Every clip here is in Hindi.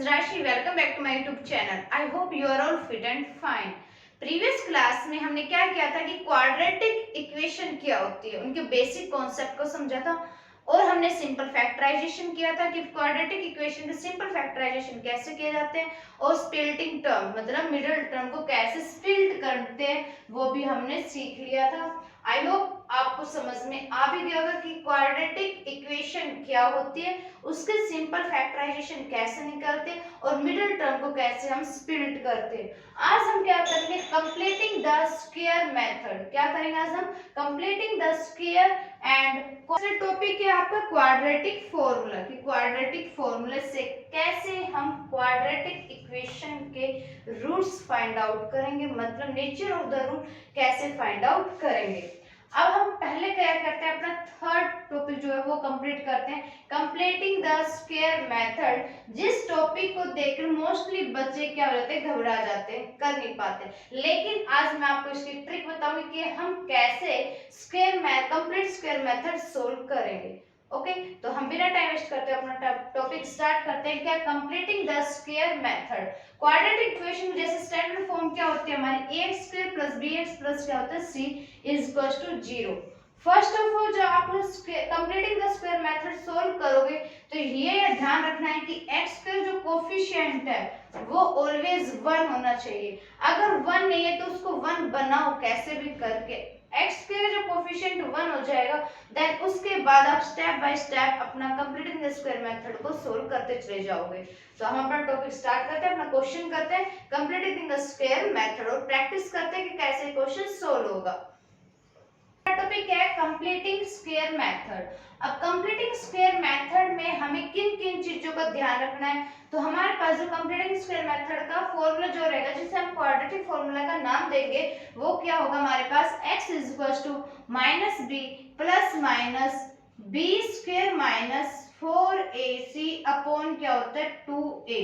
is Rashi. Welcome back to my YouTube channel. I hope you are all fit and fine. Previous class में हमने क्या किया था कि क्वाड्रेटिक इक्वेशन क्या होती है, उनके बेसिक कॉन्सेप्ट को समझा था और हमने सिंपल फैक्टराइजेशन किया था कि क्वाड्रेटिक इक्वेशन के सिंपल फैक्टराइजेशन कैसे किए जाते हैं और स्प्लिटिंग टर्म मतलब मिडिल टर्म को कैसे स्प्लिट करते हैं वो भी हमने सीख लिया था। आई होप आपको समझ में आ भी गया होगा कि क्वाड्रेटिक इक्वेशन क्या होती है, उसके सिंपल फैक्टराइजेशन कैसे निकालते हैं और मिडिल टर्म को कैसे हम स्प्लिट करते हैं। आज हम क्या करेंगे, कंप्लीटिंग द स्क्वायर मेथड। क्या करेंगे आज हम, कंप्लीटिंग द स्क्वायर एंड कौन टॉपिक है आपका, क्वाड्रेटिक फॉर्मूला। कि क्वाड्रेटिक फॉर्मूले से कैसे हम क्वाड्रेटिक इक्वेशन के रूट्स फाइंड आउट करेंगे, मतलब नेचर ऑफ द रूट कैसे फाइंड आउट करेंगे। अब हम पहले क्या करते हैं, अपना थर्ड टॉपिक जो है वो कंप्लीट करते हैं, कंप्लीटिंग द स्क्वायर मेथड। जिस टॉपिक को देखकर मोस्टली बच्चे क्या हो जाते हैं, घबरा जाते हैं, कर नहीं पाते, लेकिन आज मैं आपको इसकी ट्रिक बताऊंगी कि हम कैसे कंप्लीट स्क्वायर मेथड सोल्व करेंगे। ओके तो हम बिना टाइम वेस्ट करते अपना टॉपिक स्टार्ट करते हैं। क्या, completing the square method. Quadratic equation जैसे स्टैंडर्ड फॉर्म क्या होती है हमारी, ax square plus bx plus क्या होता है c is equals to 0। First of all जब आप completing the square method solve करोगे तो ये ध्यान रखना है कि x स्क्वायर जो कोफिशिएंट है वो ऑलवेज 1 होना चाहिए। अगर 1 नहीं है तो उसको 1 बनाओ कैसे भी करके। x स्क्वायर जो कोफिशिएंट 1 हो जाएगा देन उसके बाद आप स्टेप बाय स्टेप अपना कंप्लीटिंग द स्क्वायर मेथड को सोल्व करते चले जाओगे। तो हम अपना टॉपिक स्टार्ट करते हैं, अपना क्वेश्चन करते हैं कंप्लीटिंग द स्क्वायर मेथड और प्रैक्टिस करते हैं कि कैसे क्वेश्चन सोल्व होगा। टॉपिक है कंप्लीटिंग स्क्वायर मेथड। अब कंप्लीटिंग स्क्वायर मेथड में हमें किन किन चीजों का ध्यान रखना है, तो हमारे पास जो कंप्लीटिंग स्क्वायर मेथड का फॉर्मूला जो रहेगा जिसे हम क्वाड्रेटिक फॉर्मूला का नाम देंगे वो क्या होगा हमारे पास, x is equal to minus b plus minus b square minus 4ac upon क्या होता है 2a।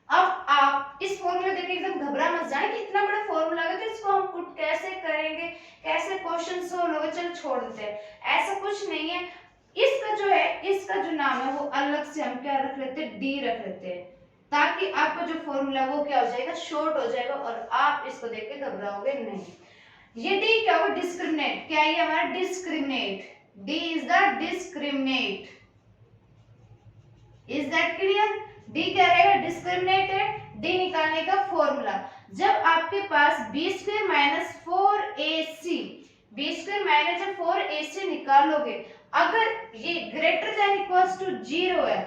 अब आप इस फॉर्मूला देख के एकदम घबरा मत जाए कि इतना बड़ा फॉर्मूला है तो इसको हम पुट कैसे करेंगे, कैसे क्वेश्चन सोल्व होगा, चल छोड़ देते हैं, ऐसा कुछ नहीं है। इसका जो है, इसका जो नाम है वो अलग से हम क्या रख लेते हैं, डी रख लेते हैं, ताकि आपका जो फॉर्मूला वो क्या हो जाएगा, शॉर्ट हो जाएगा और आप इसको देख के घबराओगे नहीं। ये डी क्या होगा, डिस्क्रिमिनेट। क्या ये हमारा discriminate, D is the discriminate. Is that clear? D क्या रहेगा, डिस्क्रिमिनेट है, डी निकालने का फॉर्मूला। जब आपके पास B square minus 4ac, B square minus 4ac निकालोगे, अगर ये ग्रेटर देन इक्वल्स टू 0 है,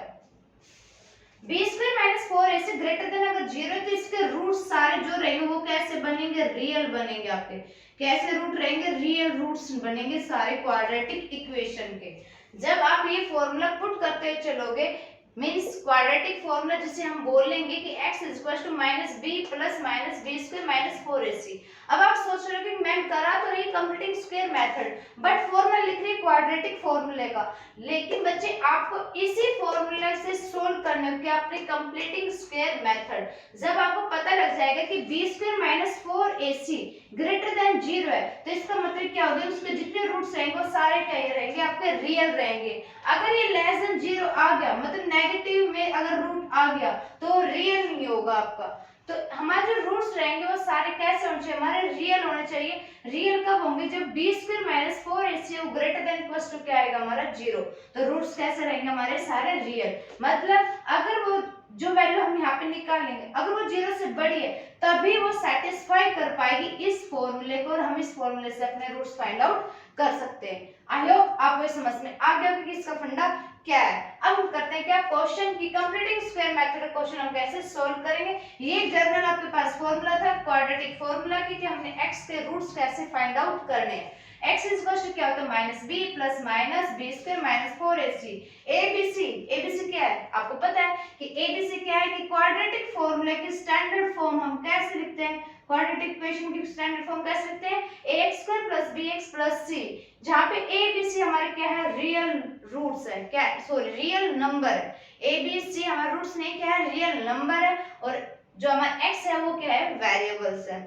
b square minus 4ac greater than अगर 0 है तो इसके रूट सारे जो रहेंगे वो कैसे बनेंगे, रियल बनेंगे। आपके कैसे रूट रहेंगे, रियल रूट्स बनेंगे सारे क्वाड्रेटिक इक्वेशन के। जब आप ये फॉर्मूला पुट करते चलोगे मीन्स क्वाड्रेटिक फॉर्मूला जिसे हम बोल लेंगे कि x is equal to minus b plus minus b square minus 4ac। अब आप सोच रहे हो कि मैम करा तो रही completing square method but formula लिख रही है क्वाड्रेटिक फॉर्मूले का, लेकिन बच्चे आपको इसी फॉर्मूला से सोल्व करना है कि आपने कंप्लीटिंग स्क्वायर मेथड। जब आपको पता लग जाएगा कि b square minus 4ac greater than 0 है तो इसका मतलब क्या होगा, उसके जितने रूट्स रहेंगे वो सारे क्या रहेंगे, आपके रियल रहेंगे। अगर ये लेस देन 0 आ गया मतलब नेगेटिव में अगर रूट आ गया तो रियल नहीं होगा आपका। तो हमारे जो रूट्स रहेंगे वो सारे कैसे होने चाहिए, हमारे रियल होने चाहिए। रियल कब होंगे, जब b square minus 4ac greater than equals to क्या आएगा हमारा 0, तो रूट्स कैसे रहेंगे हमारे सारे रियल। मतलब अगर वो जो वैल्यू हम यहाँ पे निकालेंगे अगर वो 0 से बड़ी है तभी वो सेटिस्फाई कर पाएगी इस फॉर्मूले को और हम इस फॉर्मूले से अपने रूट्स फाइंड आउट कर सकते हैं। आई होप आपको समझ में आ गया कि इसका फंडा क्या है। अब हम करते हैं क्या, क्वेश्चन की कंप्लीटिंग स्क्वायर मेथड क्वेश्चन हम कैसे सोल्व करेंगे। ये जनरल आपके पास फॉर्मूला था क्वाड्रेटिक फॉर्मूला की कि हमने x के रूट्स कैसे फाइंड आउट करने हैं। x इज इक्वल टू क्या होता है, minus b plus minus b square minus 4ac। abc क्या है, आपको पता है कि abc क्या है कि क्वाड्रेटिक फॉर्मूला की स्टैंडर्ड फॉर्म हम कैसे लिखते हैं, क्वाड्रेटिक इक्वेशन की स्टैंडर्ड फॉर्म कैसे लिखते हैं, ax square plus bx plus c, जहां पे abc हमारे क्या है, रियल रूट्स है, क्या सॉरी रियल नंबर है। abc हमारा रूट्स नहीं क्या है, रियल नंबर है और जो हमारा x है वो क्या है, वेरिएबल्स है।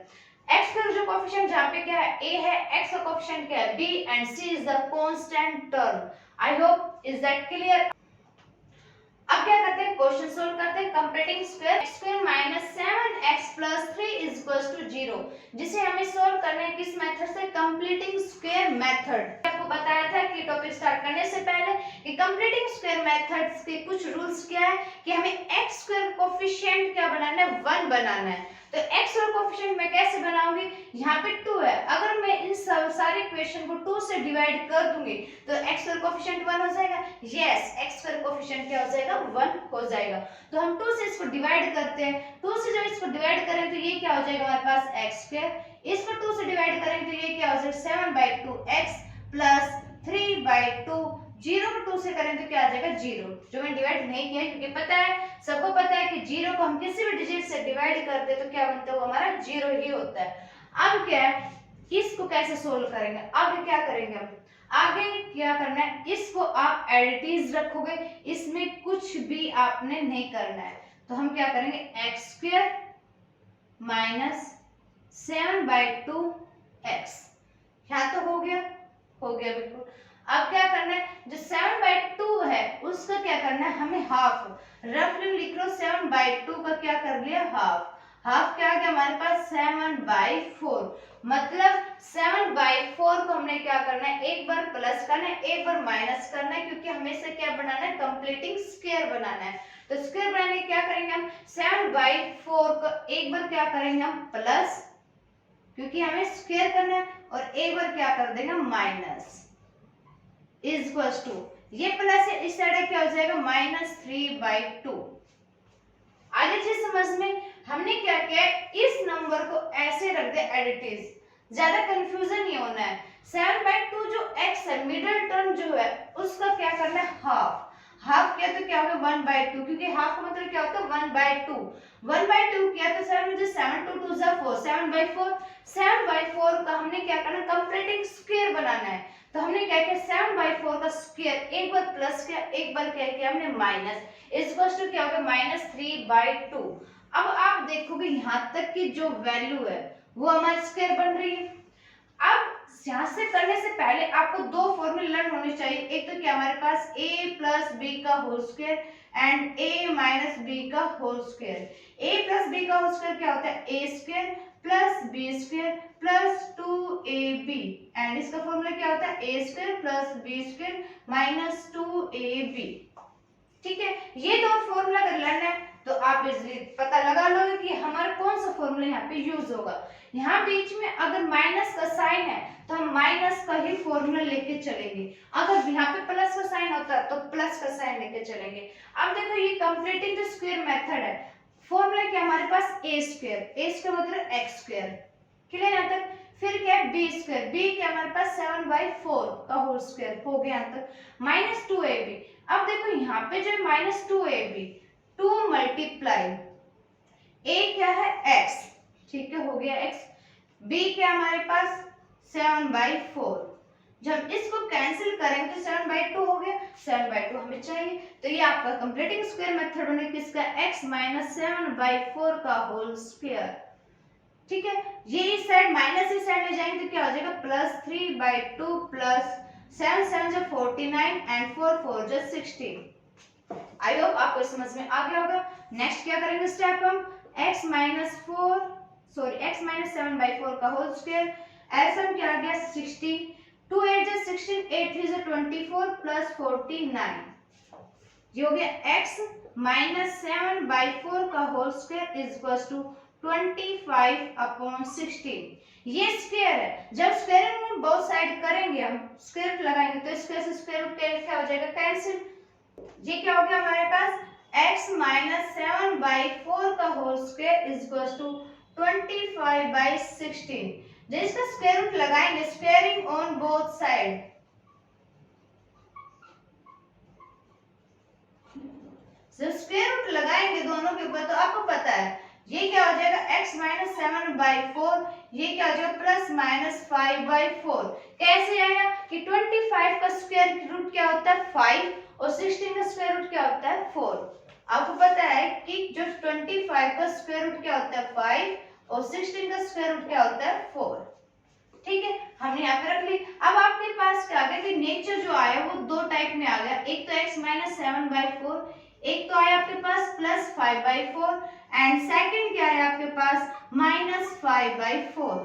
x का जो कोएफिशिएंट जहां पे क्या है a है, x का कोएफिशिएंट क्या है b and c is the constant term. I hope is that clear. अब क्या करते हैं, क्वेश्चन सोल्व करते हैं। Completing square x square minus 7x plus 3 is equals to 0, जिसे हमें सोल्व करना है किस मेथड से, कंप्लीटिंग स्क्वायर मेथड। आपको बताया था कि टॉपिक स्टार्ट करने से पहले कि कंप्लीटिंग स्क्वायर मेथड्स के कुछ रूल्स क्या है कि हमें x स्क्वायर कोफिशिएंट क्या बनाना है, 1 बनाना है। तो x स्क्वायर कोफिशिएंट मैं कैसे बनाऊंगी, यहाँ पे 2 है, अगर मैं इन सारे इक्वेशन को 2 से डिवाइड कर दूंगी तो x स्क्वायर कोफिशिएंट 1 हो जाएगा। यस, x स्क्वायर कोफिशिएंट क्या हो जाएगा, 1 हो जाएगा। तो हम 2 से इसको डिवाइड करते हैं, 2 से जब इसको डिवाइड करें तो ये क्या हो जाएगा हमारे पास x स्क्वायर, इसको 2 से डिवाइड करें तो ये क्या हो जाएगा 7/2x प्लस 3/2, 0 को 2 से करें तो क्या आ जाएगा 0, जो मैंने डिवाइड नहीं किया क्योंकि पता है, सबको पता है कि 0 को हम किसी भी डिजिट से डिवाइड करते हैं तो क्या बनता है, वो हमारा 0 ही होता है। अब क्या है, इसको कैसे सोल्व करेंगे, आगे क्या करेंगे, हम आगे क्या करना है, इसको आप एडिटीज रखोगे, इसमें कुछ भी आपने नहीं करना है। तो हम क्या करेंगे, x स्क्वायर माइनस 7/2x, क्या तो हो गया बिल्कुल। अब क्या करना है, जो 7/2 है उसका क्या करना है, हमें हाफ, रफली लिख लो 7/2 का क्या कर लिया, हाफ। हाफ क्या आ गया हमारे पास 7/4, मतलब 7/4 को हमने क्या करना है, एक बार प्लस करना है, एक बार माइनस करना है, क्योंकि हमें से क्या बनाना है, कंप्लीटिंग स्क्वायर बनाना है। तो स्क्वायर बनाने क्या करेंगे हम, 7/4 को एक बार क्या करेंगे हम प्लस, क्योंकि हमें स्क्वायर करना है, और एक बार क्या कर देंगे माइनस, इज इक्वल्स टू, ये प्लस है इस साइड क्या हो जाएगा -3/2। आगे चीज समझ में, हमने क्या किया, इस नंबर को ऐसे रख दे एडिटिव, ज्यादा कंफ्यूजन नहीं होना है। 7/2 जो x है, मिडिल टर्म जो है उसका क्या करना है, हाफ। हाफ किया तो क्या होगा 1/2, क्योंकि हाफ का मतलब क्या होता है 1/2, 1/2 किया तो 7 में 7 2 2 4, 7/4, 7/4 का हमने क्या करना, कंप्लीटिंग स्क्वायर बनाना है। तो हमने क्या किया, 7/4 का स्क्वायर एक बार प्लस किया, एक बार क्या किया हमने माइनस, इक्वल्स टू क्या होगा -3/2। अब आप देखोगे यहाँ तक की जो वैल्यू है वो हमारी स्क्वायर बन रही है। अब यहाँ से करने से पहले आपको दो फॉर्मूले लर्न होने चाहिए, एक तो क्या हमारे पास a प्लस बी का whole square and a minus B का whole square. a plus B का होल स्क्वायर क्या होता है, a square plus B square plus 2ab, and इसका फॉर्मूला क्या होता है, a square plus B square minus 2ab। ठीक है, ये दो फॉर्मूला अगर लर्न है तो आप इजीली पता लगा लोगे कि हमारा कौन सा फॉर्मूला यहाँ पे यूज होगा। यहाँ बीच में अगर माइनस का साइन है तो हम माइनस का ही फॉर्मूला लेके चलेंगे, अगर यहाँ पे प्लस का साइन होता है तो प्लस का साइन लेके चलेंगे। अब देखो ये कंप्लीटिंग द स्क्वायर मेथड है, फॉर्मूला क्या हमारे पास a स्क्वायर मतलब x स्क्वायर, क्लियर यहाँ तक। फिर क्या है b स्क्वायर, b क्या हमारे पास 7/4 का होल स्क्वायर हो गया यहाँ तक, माइनस 2ab। अब देखो यहाँ पे जो -2ab, 2 मल्टीप्लाई a क्या है x, ठीक है हो गया x, b क्या हमारे पास 7/4, जब इसको कैंसिल करेंगे तो 7/2 हो गया, 7/2 हमें चाहिए। तो ये आपका कंप्लीटिंग स्क्वायर मेथड बने किसका, x माइनस 7/4 का होल स्क्वायर। ठीक है, ये इस साइड माइनस इस साइड ले जाएंगे तो क्या हो जाएगा +3/2 प्लस 7 7 जो 49 एंड 4 4 जो 16। आई होप आपको समझ में आ गया होगा। नेक्स्ट क्या करेंगे स्टेप हम, x माइनस 7/4 का होल स्क्वायर, एलसीएम क्या आ गया 60, 2 8 जो 16, 8 3 जो 24 प्लस 49, ये हो गया x माइनस 7/4 का whole square is equals to 25/16। ये स्क्वायर है, जब स्क्वायर में बोथ साइड करेंगे हम स्क्वायर लगाएंगे तो स्क्वायर से स्क्वायर रूट क्या हो जाएगा कैंसिल। ये क्या हो गया हमारे पास x माइनस 7/4 का whole square is equals to 25/16। जब इसका स्क्वायर रूट लगाएंगे, स्क्वायरिंग ऑन बोथ साइड, जब स्क्वायर रूट लगाएंगे दोनों के ऊपर तो आपको पता है ये क्या हो जाएगा x माइनस 7/4, ये क्या हो जाएगा प्लस माइनस 5/4। कैसे आएगा कि 25 का स्क्वायर रूट क्या होता है 5 और 16 का स्क्वायर रूट क्या होता है 4। आपको पता है कि जो 25 का स्क्वायर रूट क्या होता है 5 और 16 का स्क्वायर रूट क्या होता है 4। ठीक है, हमने यहाँ पे रख ली। अब आपके पास क्या आ गया कि नेचर जो आया वो दो टाइप में आ गया, एक तो x माइनस 7/4, एक तो आया आपके पास +5/4 एंड सेकंड क्या है आपके पास -5/4।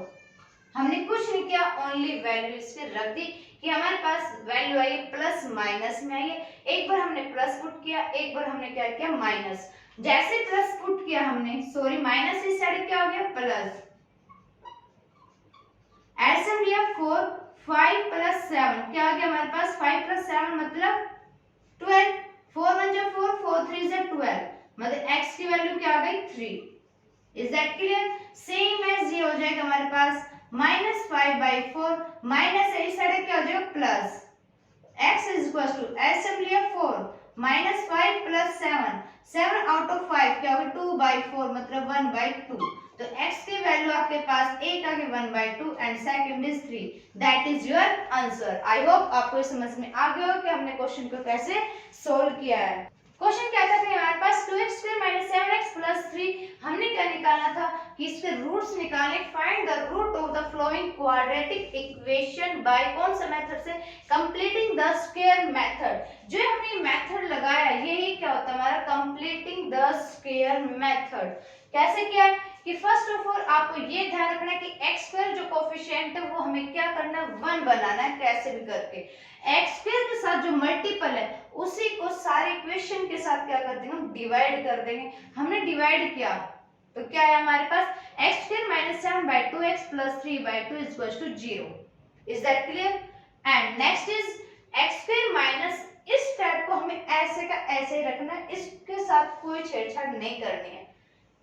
हमने कुछ नहीं किया, ओनली वैल्यू इसके रख दी कि हमारे पास वैल्यू आई प्लस माइनस में आई है। एक बार हमने प्लस पुट किया, एक बार हमने क्या किया माइनस। जैसे प्लस पुट किया हमने, सॉरी माइनस इस साइड क्या हो गया प्लस, ऐसे लिया 4, 5 + 7 क्या आ गया हमारे पास 5 + 7 मतलब 12, 4 1 जा 4, 4 3 जा 12, मतलब x की वैल्यू क्या आ गई 3। Is that clear? Same as ये हो जाएगा हमारे पास -5/4 माइनस इस साइड क्या हो जाएगा plus, x is equal to ऐसे लिया 4 -5 + 7, 7 आउट ऑफ 5 क्या होगा 2/4 मतलब 1/2। तो x की वैल्यू आपके पास एक आ गई 1/2 and second is 3। That is your answer. I hope आपको समझ में आ गया हो कि हमने क्वेश्चन को कैसे सोल्व किया है। क्वेश्चन क्या था कि हमारे पास 2x² - 7x + 3, हमने क्या निकालना था कि इसके रूट्स निकालें। Find the root of the following quadratic equation by कौन सा मेथड से, कंप्लीटिंग द स्क्वायर मेथड। जो हमने मेथड लगाया यही क्या होता है हमारा कंप्लीटिंग द स्क्वायर मेथड। कैसे किया कि फर्स्ट ऑफ ऑल आपको ये ध्यान रखना है कि x² जो कोफिशिएंट है वो हमें क्या करना है 1 बनाना है कैसे भी करके। x² के साथ जो मल्टीपल है उसी को सारे इक्वेशन के साथ क्या कर देंगे हम डिवाइड कर देंगे। हमने डिवाइड किया तो क्या है हमारे पास x² - 7/2x + 3/2 = 0। Is that clear? And next is x² minus, इस टाइप को हमें ऐसे का ऐसे ही रखना है, इसके साथ कोई छेड़छाड़ नहीं करनी है।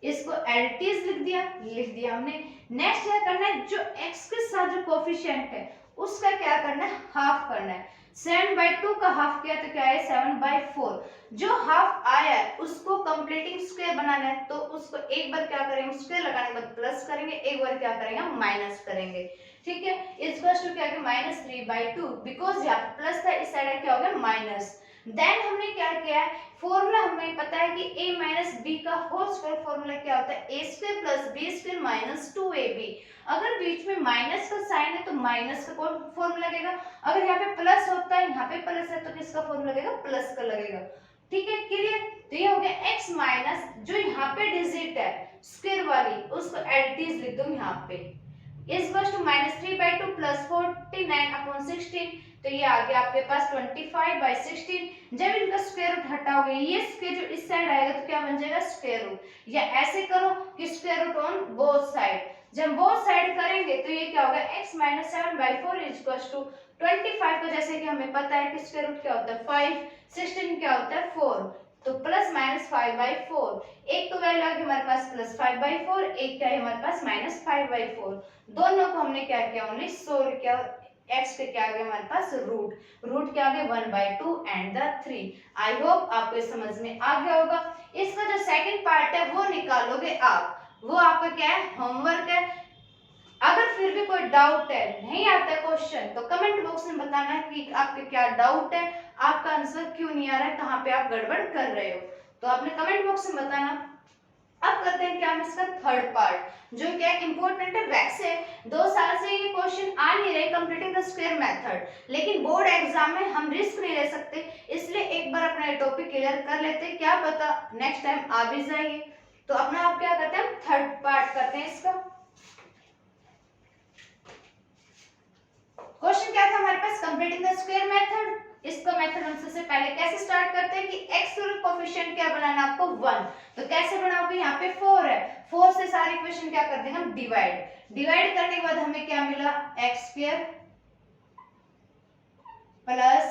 इसको एडिटिव लिख दिया हमने। नेक्स्ट क्या करना है, जो x के साथ जो कोफिशिएंट है उसका क्या करना है हाफ करना है। 7/2 का हाफ किया तो क्या है 7/4। जो हाफ आया है उसको कंप्लीटिंग स्क्वायर बनाना है तो उसको एक बार क्या करेंगे स्क्वायर लगाने के बाद प्लस करेंगे, एक बार क्या करेंगे माइनस करेंगे। ठीक है, इक्वल्स टू क्या -3/2, बिकॉज यहाँ पे प्लस था इस साइड क्या हो गया माइनस। देन हमने क्या किया है, फॉर्मूला हमें पता है कि a - b का होल स्क्वायर फॉर्मूला क्या होता है a² + b² - 2ab। अगर बीच में माइनस का साइन है तो माइनस का कौन फॉर्मूला लगेगा, अगर यहाँ पे प्लस होता है यहाँ पे प्लस है तो किसका फॉर्मूला लगेगा प्लस का लगेगा। ठीक है क्लियर? तो ये हो गया x माइनस जो यहाँ पे डिजिट है स्क्वायर वाली उसको एडिटिव लिख दो यहाँ पे इज इक्वल टू -3/2 + 49/16। तो ये आ गया आपके पास 25/16। जब इनका स्क्वायर रूट हटाओगे ये स्क्वायर जो इस साइड आएगा तो क्या बन जाएगा स्क्वायर रूट, या ऐसे करो कि square root on both side. जब बोथ साइड करेंगे तो ये क्या होगा x - 7/4 = 25 का जैसे कि हमें पता है कि स्क्वायर रूट क्या होता है 5, 16 क्या होता है 4, तो +-5/4। एक तो वैल्यू आ गई हमारे पास +5/4, एक क्या है हमारे पास -5/4। दोनों को हमने क्या किया ओनली सोल्व किया। x पे क्या आ गया हमारे पास रूट क्या आ गया 1/2 एंड द 3। आई होप आपको समझ में आ गया होगा। इसका जो सेकंड पार्ट है वो निकालोगे आप, वो आपका क्या है होमवर्क है। अगर फिर भी कोई डाउट है नहीं आता है क्वेश्चन तो कमेंट बॉक्स में बताना कि आपके क्या डाउट है, आपका आंसर क्यों नहीं आ रहा है, कहाँ पे आप गड़बड़ कर रहे हो, तो आपने कमेंट बॉक्स में बताना। अब करते हैं क्या हम इसका थर्ड पार्ट जो क्या इंपॉर्टेंट है। वैसे 2 साल से ये क्वेश्चन आ नहीं रहे कंप्लीटिंग द स्क्वायर मेथड, लेकिन बोर्ड एग्जाम में हम रिस्क नहीं ले सकते, इसलिए एक बार अपना टॉपिक क्लियर कर लेते हैं, क्या पता नेक्स्ट टाइम आ भी जाएंगे। तो अपना आप क्या करते हैं थर्ड पार्ट करते हैं इसका। क्वेश्चन क्या था हमारे पास कंप्लीटिंग द स्क्वायर मेथड। इसका मेथड हम सबसे पहले कैसे स्टार्ट करते हैं कि x का कोएफिशिएंट क्या बनाना है आपको 1, तो कैसे बनाओगे यहाँ पे 4 है, 4 से सारी इक्वेशन क्या कर देंगे हम डिवाइड करने के बाद हमें क्या मिला x² plus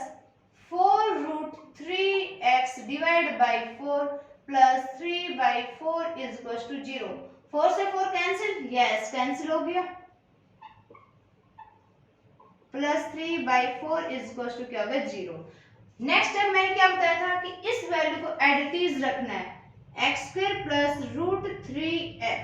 4√3x divide by 4 plus 3/4 is equal to 0। 4 से 4 कैंसिल, यस कैंसिल हो गया, प्लस 3/4 इज इक्वल टू क्या होगा 0। नेक्स्ट स्टेप मैंने क्या बताया था कि इस वैल्यू को एडिटिव रखना है, x² प्लस √3x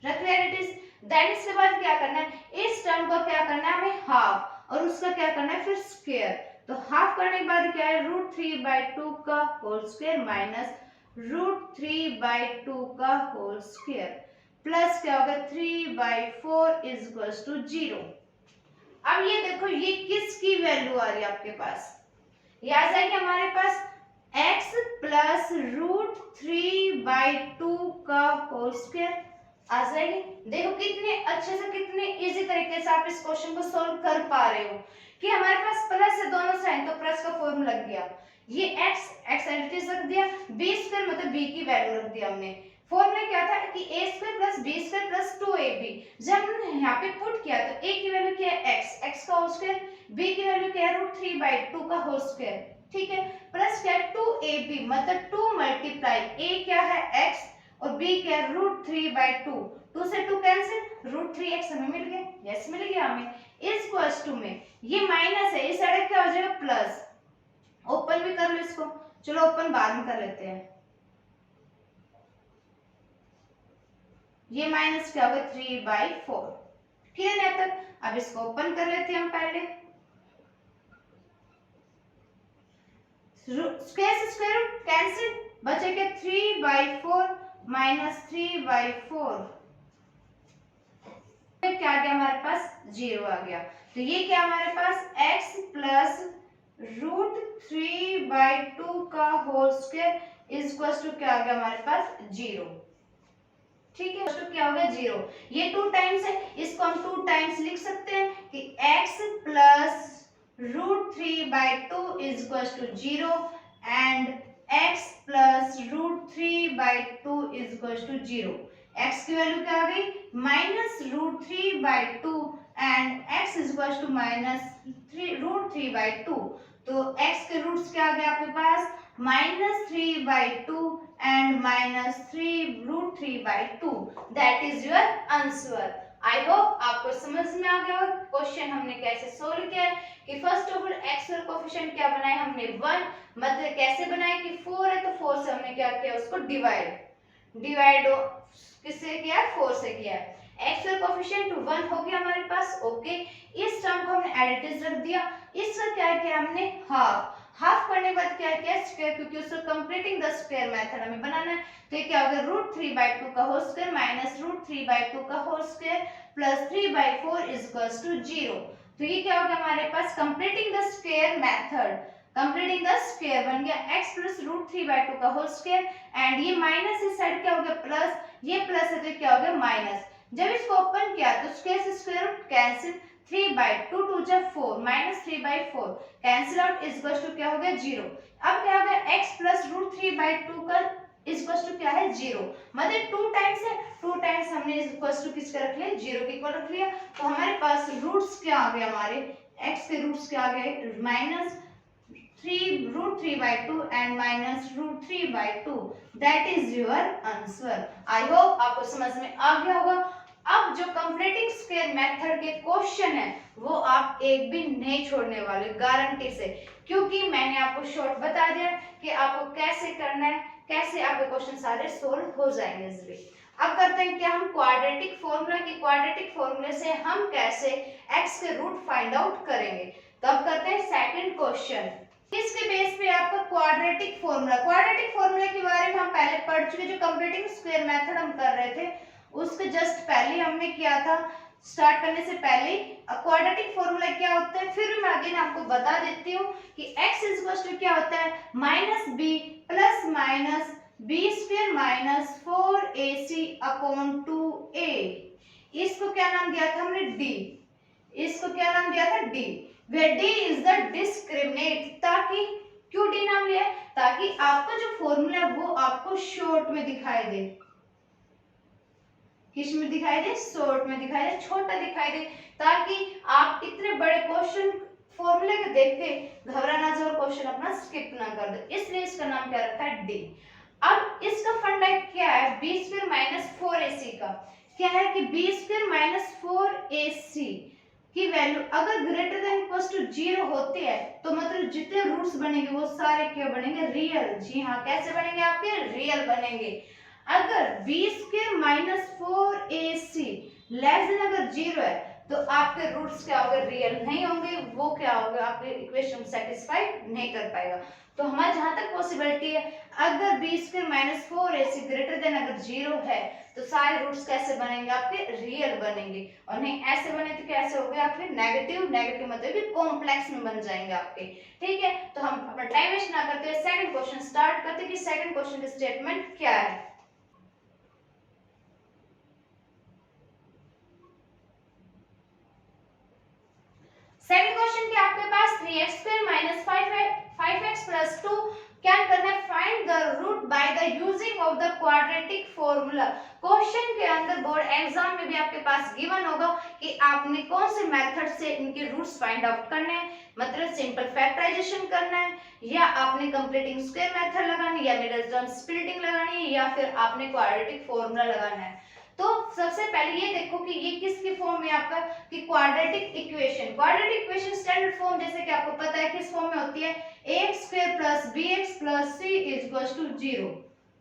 रखना है एडिटिव। देन इसके बाद क्या करना है, इस टर्म को क्या करना है हमें हाफ और उसका क्या करना है फिर स्क्वायर। तो हाफ करने के बाद क्या है √3/2 का होल स्क्वायर माइनस √3/2 का होल स्क्वायर प्लस क्या होगा 3/4 इज इक्वल टू 0। अब ये देखो ये किसकी वैल्यू आ रही है आपके पास, याद है कि हमारे पास x प्लस रूट 3/2 का होल स्क्वायर आ जाएगी। देखो कितने अच्छे से, कितने इजी तरीके से आप इस क्वेश्चन को सोल्व कर पा रहे हो कि हमारे पास प्लस है दोनों साइन, तो प्लस का फॉर्मूला लग गया। ये x एंटिटीज रख दिया, b स्क्वायर मतलब b की वैल्यू रख दिया हमने। फॉर्मूला क्या था कि a square plus b square plus 2ab। जब हमने यहाँ पे पुट किया तो a की वैल्यू क्या है x का होल स्क्वायर, b की वैल्यू क्या है रूट 3/2 का होल स्क्वायर, ठीक है, प्लस क्या है 2ab मतलब 2 मल्टीप्लाई a क्या है x और b क्या है रूट 3/2, 2 से 2 कैंसिल, रूट 3x हमें मिल गया, यस मिल गया हमें। इस क्वेश्चन में ये माइनस है, इस साइड क्या हो जाएगा प्लस, ओपन भी कर लो इसको, चलो ओपन बाद में कर लेते हैं। ये माइनस क्या होगा 3/4, क्लियर है तक। अब इसको ओपन कर लेते हैं हम पहले, स्क्वायर से स्क्वायर रूट कैंसिल, बचेगा 3/4 माइनस 3/4, क्या आ गया हमारे पास 0 आ गया। तो ये क्या हमारे पास x प्लस रूट 3/2 का whole square is equal to क्या आ गया हमारे पास 0, ठीक है, तो क्या हो गया 0। ये 2 टाइम्स है, इसको हम 2 टाइम्स लिख सकते हैं कि x plus root 3/2 is equal to 0 and x plus root 3/2 is equal to 0। x की वैल्यू क्या आ गई minus root 3/2 and x is equal to minus root 3/2। तो x के रूट्स क्या आ गए आपके पास minus 3/2 and minus 3 root 3/2, that is your answer। I hope आपको समझ में आ गया। क्वेश्चन हमने कैसे सोल्व किया है कि फर्स्ट ऑफ ऑल x का कोफिशिएंट क्या बनाया हमने 1, मतलब कैसे बनाया कि 4 है तो 4 से हमने क्या किया उसको डिवाइड किससे किया 4 से किया। x का कोफिशिएंट 1 हो गया हमारे पास, ओके। इस टर्म को हमने एडिटिव रख दिया, इसका क्या किया हमने हाफ करने के बाद क्या किया स्क्वायर, क्योंकि उसको कंप्लीटिंग द स्क्वायर मेथड हमें बनाना है। तो ये क्या हो गया रूट 3/2 का होल स्क्वायर माइनस रूट 3/2 का whole square plus 3/4 is equals to 0। तो ये क्या हो गया हमारे पास completing the square method, completing the square बन गया x प्लस रूट 3/2 का होल स्क्वायर एंड ये माइनस इस साइड क्या हो गया प्लस, ये प्लस है तो क्या हो गया माइनस। जब इसको ओपन किया तो स्क्वायर से स्क्वायर रूट कैंसिल, 3/2 2 जा 4 minus 3/4 cancel out is equal to क्या हो गया 0। अब क्या हो गया x प्लस रूट 3/2 का इज इक्वल टू क्या है 0, मतलब 2 टाइम्स है, 2 टाइम्स हमने इज इक्वल टू किसका रख लिया 0 के इक्वल रख लिया। तो हमारे पास रूट्स क्या आ गए हमारे x के रूट्स क्या आ गए minus 3 root 3/2 and minus root 3/2, that is your answer। I hope आपको समझ में आ गया होगा। अब जो कंप्लीटिंग स्क्वायर मेथड के क्वेश्चन है वो आप एक भी नहीं छोड़ने वाले गारंटी से, क्योंकि मैंने आपको शॉर्ट बता दिया कि आपको कैसे करना है, कैसे आपके क्वेश्चन सारे सोल्व हो जाएंगे इजीली। अब करते हैं क्या हम क्वाड्रेटिक फॉर्मूला की, क्वाड्रेटिक फॉर्मूले से हम कैसे x के रूट फाइंड आउट करेंगे। तो अब करते हैं सेकंड क्वेश्चन। इसके बेस पे आपका क्वाड्रेटिक फॉर्मूला के बारे में हम पहले पढ़ चुके, जो कंप्लीटिंग स्क्वायर मेथड हम कर रहे थे उसके जस्ट पहले हमने किया था, स्टार्ट करने से पहले क्वाड्रेटिक फॉर्मूला क्या होता है फिर मैं अगेन आपको बता देती हूँ कि x इज इक्वल टू क्या होता है minus b plus minus b square minus 4ac upon 2a। इसको क्या नाम दिया था हमने d, इसको क्या नाम दिया था d, where d is the discriminant। ताकि क्यों d नाम लिया ताकि आपका जो फॉर्मूला है वो आपको शॉर्ट में दिखाई दे, किस में दिखाई दे शॉर्ट में दिखाई दे, छोटा दिखाई दे, ताकि आप इतने बड़े क्वेश्चन फॉर्मूले को देख के घबरा ना जाओ, क्वेश्चन अपना स्किप ना कर दो, इसलिए इसका नाम क्या रखा है d। अब इसका फंडा क्या है b स्क्वायर माइनस 4ac का, क्या है कि b स्क्वायर माइनस 4ac की वैल्यू अगर ग्रेटर देन इक्वल टू 0 होती है तो मतलब जितने रूट्स बनेंगे वो सारे क्या बनेंगे रियल। जी हाँ, कैसे बनेंगे आपके रियल बनेंगे। अगर b square minus 4ac less than अगर 0 है तो आपके रूट्स क्या होंगे, रियल नहीं होंगे, वो क्या होगा, आपके इक्वेशन सेटिस्फाई नहीं कर पाएगा। तो हमारे जहां तक पॉसिबिलिटी है, अगर b square minus 4ac greater than अगर 0 है तो सारे रूट्स कैसे बनेंगे, आपके रियल बनेंगे, और नहीं ऐसे बने तो कैसे हो गए आपके नेगेटिव, नेगेटिव मतलब कि कॉम्प्लेक्स में बन जाएंगे आपके। ठीक है, तो हम अपना टाइम वेस्ट ना करते हुए सेकंड क्वेश्चन स्टार्ट करते हैं कि सेकंड क्वेश्चन की स्टेटमेंट क्या है। सेकंड क्वेश्चन के आपके पास 3x square minus 5x plus 2 क्या करना है, find the root by the using of the quadratic formula. Question के अंदर बोर्ड एग्जाम में भी आपके पास गिवन होगा कि आपने कौन से मेथड से इनके रूट्स फाइंड आउट करने हैं, मतलब सिंपल फैक्टराइजेशन करना है, या आपने कंप्लीटिंग स्क्वायर मेथड लगानी है, या मिडिल टर्म स्प्लिटिंग लगानी है, या फिर आपने क्वाड्रेटिक फॉर्मूला लगाना है। तो सबसे पहले ये देखो कि ये किसकी फॉर्म में आपका, कि quadratic equation. Quadratic equation standard form जैसे कि आपको पता है किस फॉर्म में होती है, ax square plus bx plus c equals to 0।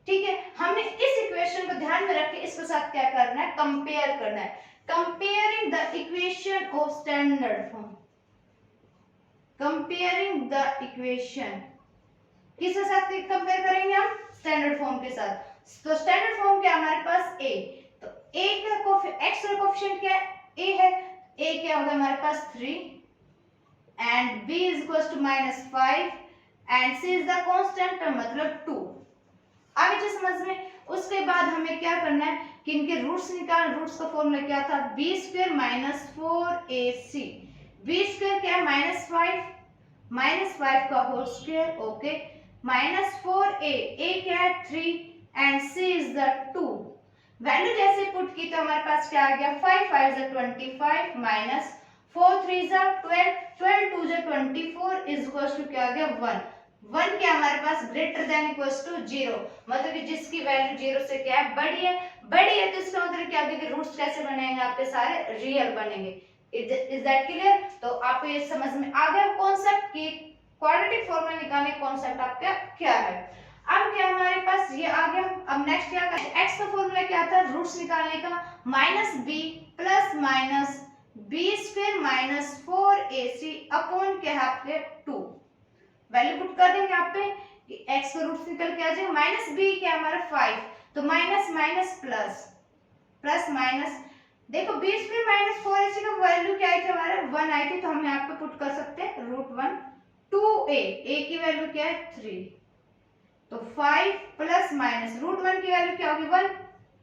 ठीक है, हमने इस इक्वेशन को ध्यान में रख के इसके साथ क्या करना है, कंपेयर करना है। Comparing the equation of standard form, comparing the equation किसके साथ कंपेयर करेंगे हम, स्टैंडर्ड फॉर्म के साथ। तो स्टैंडर्ड फॉर्म क्या हमारे पास a, तो a का x का कोएफिशिएंट क्या है, a है, a क्या होगा हमारे पास 3 and b is equals to -5 and c is the constant मतलब 2। आगे जो समझ में, उसके बाद हमें क्या करना है कि इनके रूट्स निकाल, रूट्स का फॉर्मूला क्या था, b square minus 4ac, b square क्या है -5 का whole square, okay, -4a, a क्या है 3 and c is the 2। Value जैसे पुट की तो हमारे पास क्या आ गया, 5 5 is 25 minus 4 3 is 12, 12 2 is 24 is equals to क्या आ गया 1। 1 क्या हमारे पास ग्रेटर देन इक्वल्स टू 0, मतलब कि जिसकी वैल्यू 0 से क्या है, बड़ी है, बड़ी है, तो इसका मतलब क्या होगा कि रूट्स कैसे बनेंगे, आपके सारे रियल बनेंगे। Is that clear. तो आपको ये समझ में आ गया कॉन्सेप्ट कि क्वाड्रेटिक फॉर्मूला निकालने का कॉन्सेप्ट आपका क्या है। अब क्या हमारे पास ये आ गया, अब नेक्स्ट क्या करते हैं, x का फॉर्मूला क्या था रूट्स निकालने का, -b plus minus b square minus 4ac upon क्या है आपके 2। वैल्यू पुट कर देंगे यहाँ पे कि x का रूट्स निकल के आ जाएगा, -b क्या हमारा 5, तो minus minus plus, plus minus, देखो b स्क्वायर माइनस 4ac का वैल्यू क्या आई थी हमारा 1 आई थी, तो हम यहाँ पे पुट कर सकते हैं √1 2a, a की वैल्यू क्या है 3, तो 5 प्लस माइनस √1 की वैल्यू क्या होगी 1,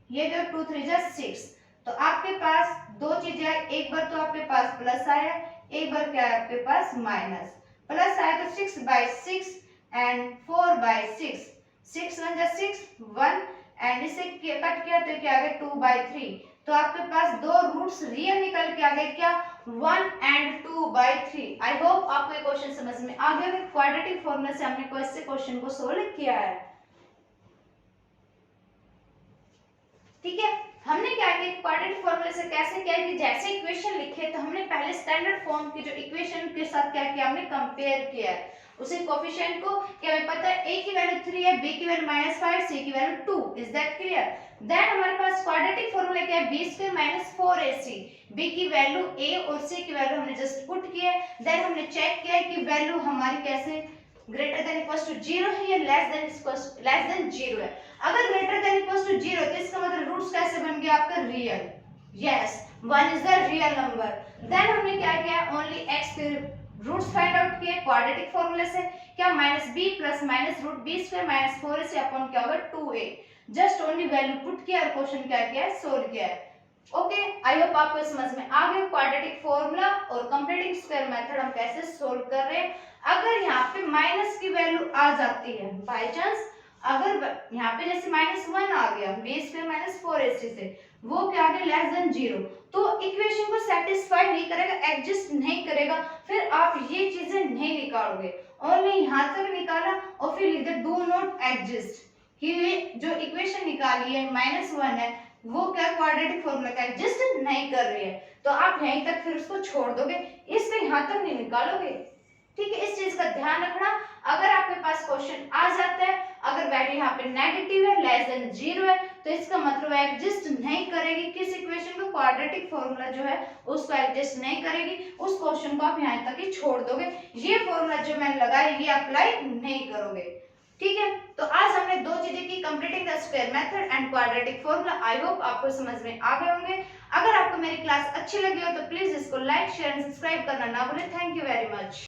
ये जो 2 3 जा 6, तो आपके पास दो चीजें आई, एक बार तो आपके पास प्लस आया, एक बार क्या है आपके पास माइनस। प्लस आया तो 6/6 एंड 4/6, 6 1 जा 6 1 एंड इसे कट किया तो क्या आ गया 2/3, तो आपके पास दो रूट्स रियल निकल के आ गए क्या 1 एंड 2/3। आई होप आपको ये क्वेश्चन समझ में आ गया कि क्वाड्रेटिक फॉर्मूला से हमने कैसे क्वेश्चन को सोल्व किया है। ठीक है, हमने क्या किया क्वाड्रेटिक फॉर्मूले से कैसे किया कि जैसे इक्वेशन लिखे तो हमने पहले स्टैंडर्ड फॉर्म की जो इक्वेशन के साथ क्या किया, हमने कंपेयर किया है उसे कोएफिशिएंट को, क्या हमें पता है a की वैल्यू 3 है, b की वैल्यू -5, c की value 2, is that clear. Then हमारे पास क्वाड्रेटिक फॉर्मूला क्या है, b square minus 4ac, b की वैल्यू a और c की वैल्यू हमने जस्ट पुट किया है। देन हमने चेक किया कि वैल्यू हमारी कैसे ग्रेटर देन इक्वल्स टू 0 है या लेस देन 0 है। अगर ग्रेटर देन इक्वल्स टू 0 तो इसका मतलब रूट्स कैसे बन गया आपका real, yes 1 is the real number. Then हमने क्या किया, ओनली x के रूट्स फाइंड आउट किए क्वाड्रेटिक फॉर्मूले से, क्या -b plus minus √b square minus 4ac upon क्या होगा 2a, just only value put किया और क्वेश्चन क्या किया है, सोल्व किया है। ओके, आई होप आपको समझ में आ गया क्वाड्रेटिक फॉर्मूला और कंप्लीटिंग स्क्वायर मेथड हम कैसे सोल्व कर रहे हैं। अगर यहाँ पे माइनस की वैल्यू आ जाती है बाय चांस, अगर यहाँ पे जैसे -1 आ गया b स्क्वायर माइनस 4ac से, वो क्या आ गया लेस देन 0, तो इक्वेशन को सेटिस्फाई नहीं करेगा, एडजस्ट नहीं करेगा, फिर आप ये चीजें नहीं निकालोगे। ओनली यहाँ तक निकाला और फिर लिख दे डू नॉट एडजस्ट, कि ये जो इक्वेशन निकाली है -1 है वो क्या क्वाड्रेटिक फॉर्मूला का एडजस्ट नहीं कर रही है, तो आप यहीं तक फिर उसको छोड़ दोगे, इससे यहाँ तक नहीं निकालोगे। ठीक है, इस चीज का ध्यान रखना। अगर आपके पास क्वेश्चन आ जाता है, अगर वैल्यू यहाँ पे नेगेटिव है लेस देन 0 है, तो इसका मतलब एग्जिस्ट नहीं करेगी। किस इक्वेशन को? क्वाड्रेटिक फॉर्मूला जो है उसको एग्जिस्ट नहीं करेगी। उस क्वेश्चन को आप यहाँ तक ही छोड़ दोगे। ये फॉर्मूला जो मैंने लगाया ये अप्लाई नहीं करोगे। ठीक है, तो आज हमने दो चीजें की, completing the square method and quadratic formula. I hope आपको समझ में आ गए होंगे। अगर आपको मेरी क्लास अच्छी लगी हो तो प्लीज इसको लाइक शेयर एंड सब्सक्राइब करना ना भूलें। Thank you very much.